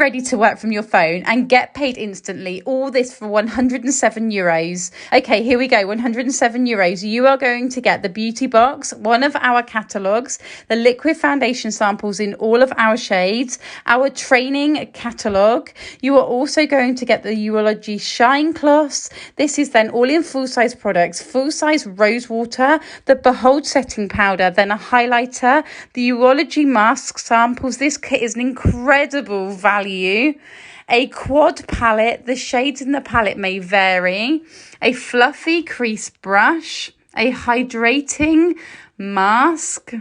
ready to work from your phone and get paid instantly. All this for €107. Okay, here we go. €107. You are going to get the beauty box, one of our catalogues, the liquid foundation samples in all of our shades, our training catalogue. You are also going to get the Urology Shine Cloths. This is then all in full-size products, full-size rose water, the Behold setting powder, then a highlighter, the Urology mask samples. This kit is an incredible value. A quad palette, the shades in the palette may vary, a fluffy crease brush, a hydrating mask,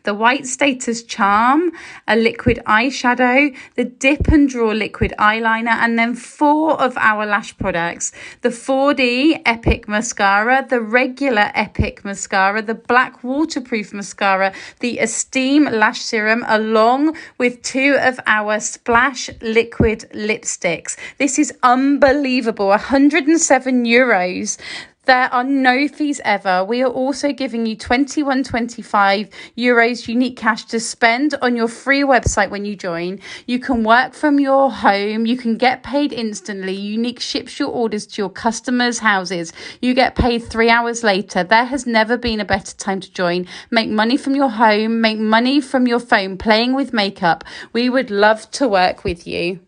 the White Status Charm, a liquid eyeshadow, the Dip and Draw liquid eyeliner, and then 4 of our lash products. The 4D Epic Mascara, the regular Epic Mascara, the Black Waterproof Mascara, the Esteem Lash Serum, along with 2 of our Splash liquid lipsticks. This is unbelievable, €107. There are no fees ever. We are also giving you €21.25 unique cash to spend on your free website when you join. You can work from your home. You can get paid instantly. Unique ships your orders to your customers' houses. You get paid 3 hours later. There has never been a better time to join. Make money from your home. Make money from your phone playing with makeup. We would love to work with you.